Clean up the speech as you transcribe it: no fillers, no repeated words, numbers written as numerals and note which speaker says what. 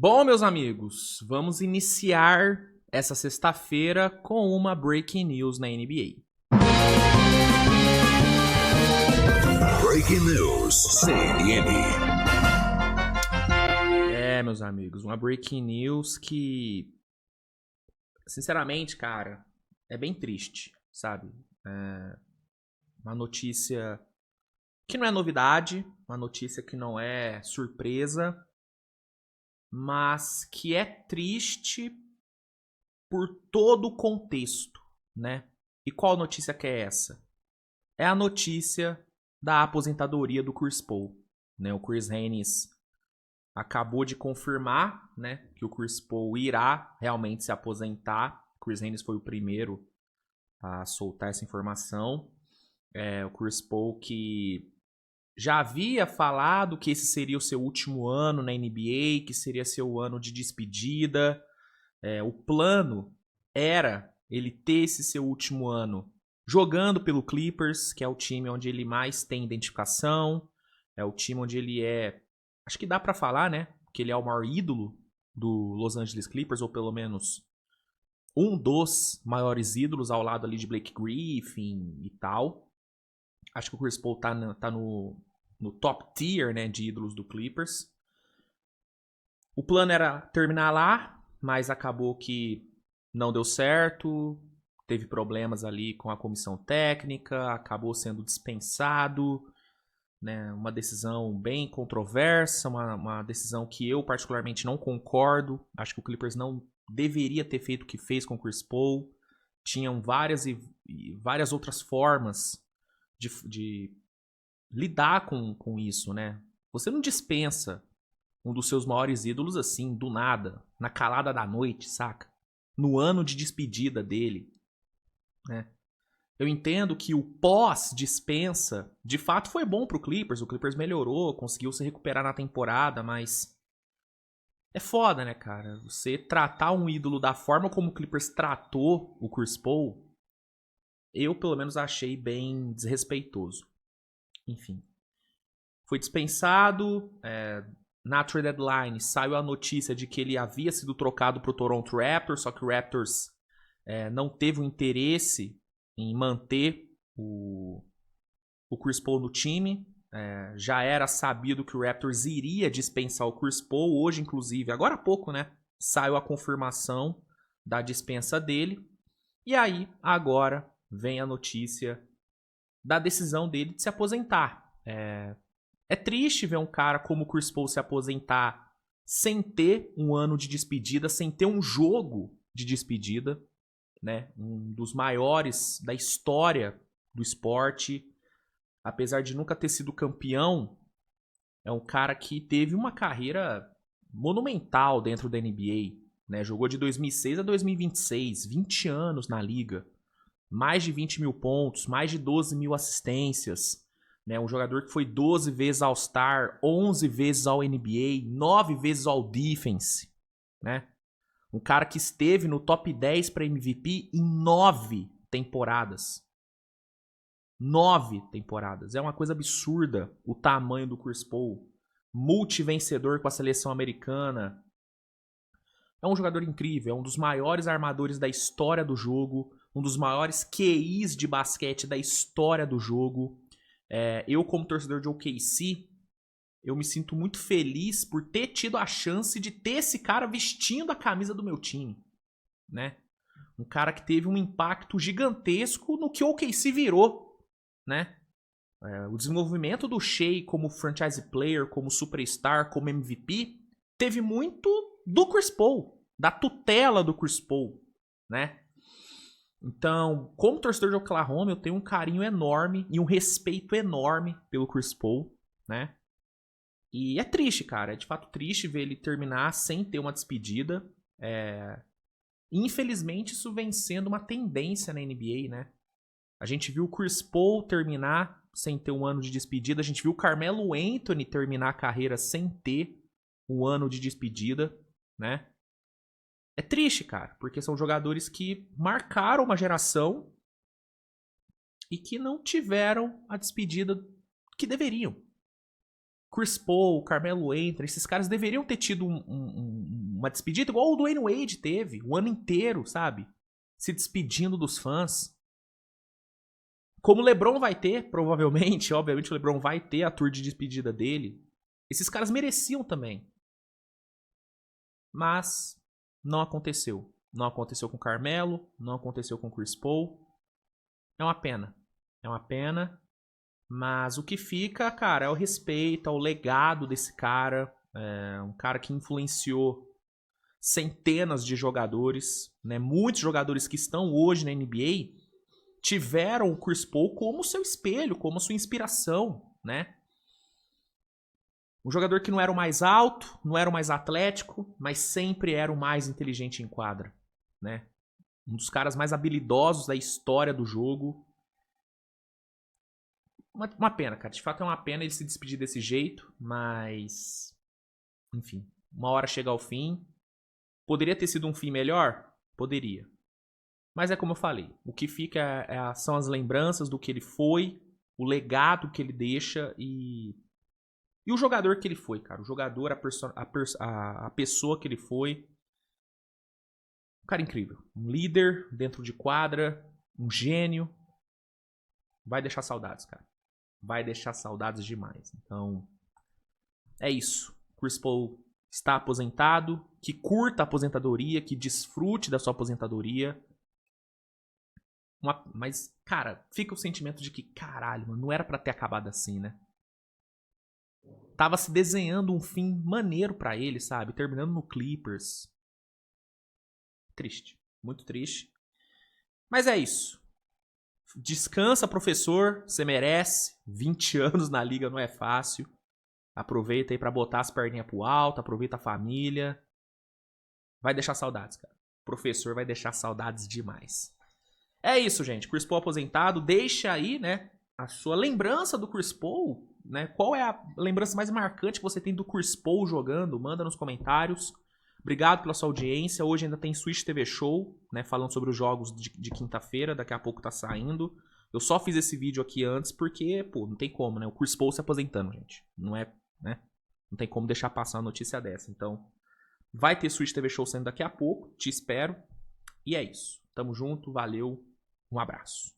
Speaker 1: Bom, meus amigos, vamos iniciar essa sexta-feira com uma breaking news na NBA.
Speaker 2: Breaking News CNN.
Speaker 1: Meus amigos, uma breaking news que, sinceramente, cara, é bem triste, sabe? Uma notícia que não é novidade, uma notícia que não é surpresa, mas que é triste por todo o contexto, né? E qual notícia que é essa? É a notícia da aposentadoria do Chris Paul, né? O Chris Haynes acabou de confirmar, né, que o Chris Paul irá realmente se aposentar. O Chris Haynes foi o primeiro a soltar essa informação. O Chris Paul que já havia falado que esse seria o seu último ano na NBA, que seria seu ano de despedida. O plano era ele ter esse seu último ano jogando pelo Clippers, que é o time onde ele mais tem identificação, é o time onde ele é, acho que dá pra falar, né, que ele é o maior ídolo do Los Angeles Clippers, ou pelo menos um dos maiores ídolos ao lado ali de Blake Griffin e tal. Acho que o Chris Paul tá no top tier, né, de ídolos do Clippers. O plano era terminar lá, mas acabou que não deu certo, teve problemas ali com a comissão técnica, acabou sendo dispensado, né? Uma decisão bem controversa, uma decisão que eu particularmente não concordo. Acho que o Clippers não deveria ter feito o que fez com o Chris Paul. Tinham várias outras formas de lidar com isso, né? Você não dispensa um dos seus maiores ídolos assim, do nada, na calada da noite, saca? No ano de despedida dele, né? Eu entendo que o pós-dispensa, de fato, foi bom pro Clippers. O Clippers melhorou, conseguiu se recuperar na temporada, mas é foda, né, cara? Você tratar um ídolo da forma como o Clippers tratou o Chris Paul, eu, pelo menos, achei bem desrespeitoso. Enfim. Foi dispensado. Na trade deadline saiu a notícia de que ele havia sido trocado para o Toronto Raptors, só que o Raptors não teve o interesse em manter o Chris Paul no time. Já era sabido que o Raptors iria dispensar o Chris Paul. Hoje, inclusive, agora há pouco, né? Saiu a confirmação da dispensa dele. E aí, agora, vem a notícia da decisão dele de se aposentar. É triste ver um cara como o Chris Paul se aposentar sem ter um ano de despedida, sem ter um jogo de despedida, né? Um dos maiores da história do esporte. Apesar de nunca ter sido campeão, é um cara que teve uma carreira monumental dentro da NBA. Né? Jogou de 2006 a 2026, 20 anos na liga. Mais de 20 mil pontos, mais de 12 mil assistências. Né? Um jogador que foi 12 vezes All-Star, 11 vezes All-NBA, 9 vezes All-Defense. Né? Um cara que esteve no top 10 para MVP em 9 temporadas. 9 temporadas. É uma coisa absurda o tamanho do Chris Paul. Multivencedor com a seleção americana. É um jogador incrível, é um dos maiores armadores da história do jogo, um dos maiores QIs de basquete da história do jogo. Eu, como torcedor de OKC, eu me sinto muito feliz por ter tido a chance de ter esse cara vestindo a camisa do meu time, né? Um cara que teve um impacto gigantesco no que o OKC virou, né? O desenvolvimento do Shea como franchise player, como superstar, como MVP, teve muito do Chris Paul, da tutela do Chris Paul, né? Então, como torcedor de Oklahoma, eu tenho um carinho enorme e um respeito enorme pelo Chris Paul, né? E é triste, cara. É de fato triste ver ele terminar sem ter uma despedida. Infelizmente, isso vem sendo uma tendência na NBA, né? A gente viu o Chris Paul terminar sem ter um ano de despedida. A gente viu o Carmelo Anthony terminar a carreira sem ter um ano de despedida, né? É triste, cara, porque são jogadores que marcaram uma geração e que não tiveram a despedida que deveriam. Chris Paul, Carmelo Anthony, esses caras deveriam ter tido um uma despedida igual o Dwayne Wade teve, o ano inteiro, sabe? Se despedindo dos fãs. Como o LeBron vai ter, provavelmente, obviamente o LeBron vai ter a tour de despedida dele. Esses caras mereciam também. Mas não aconteceu. Não aconteceu com o Carmelo, não aconteceu com o Chris Paul. É uma pena. É uma pena. Mas o que fica, cara, é o respeito, é o legado desse cara. É um cara que influenciou centenas de jogadores, né? Muitos jogadores que estão hoje na NBA tiveram o Chris Paul como seu espelho, como sua inspiração, né? Um jogador que não era o mais alto, não era o mais atlético, mas sempre era o mais inteligente em quadra, né? Um dos caras mais habilidosos da história do jogo. Uma pena, cara. De fato é uma pena ele se despedir desse jeito, mas... Enfim, uma hora chega ao fim. Poderia ter sido um fim melhor? Poderia. Mas é como eu falei, o que fica são as lembranças do que ele foi, o legado que ele deixa e o jogador que ele foi, cara. O jogador, a pessoa que ele foi. Um cara incrível. Um líder dentro de quadra, um gênio. Vai deixar saudades, cara. Vai deixar saudades demais. Então, é isso. Chris Paul está aposentado, que curta a aposentadoria, que desfrute da sua aposentadoria. Mas, cara, fica o sentimento de que, caralho, mano, não era pra ter acabado assim, né? Tava se desenhando um fim maneiro pra ele, sabe? Terminando no Clippers. Triste. Muito triste. Mas é isso. Descansa, professor. Você merece. 20 anos na liga não é fácil. Aproveita aí pra botar as perninhas pro alto. Aproveita a família. Vai deixar saudades, cara. O professor vai deixar saudades demais. É isso, gente. Chris Paul aposentado. Deixa aí, né, a sua lembrança do Chris Paul, né? Qual é a lembrança mais marcante que você tem do Chris Paul jogando? Manda nos comentários. Obrigado pela sua audiência. Hoje ainda tem Switch TV Show, né, falando sobre os jogos de quinta-feira. Daqui a pouco tá saindo. Eu só fiz esse vídeo aqui antes porque, pô, não tem como, né? O Chris Paul se aposentando, gente. Não é, né? Não tem como deixar passar uma notícia dessa. Então, vai ter Switch TV Show saindo daqui a pouco. Te espero. E é isso. Tamo junto. Valeu. Um abraço.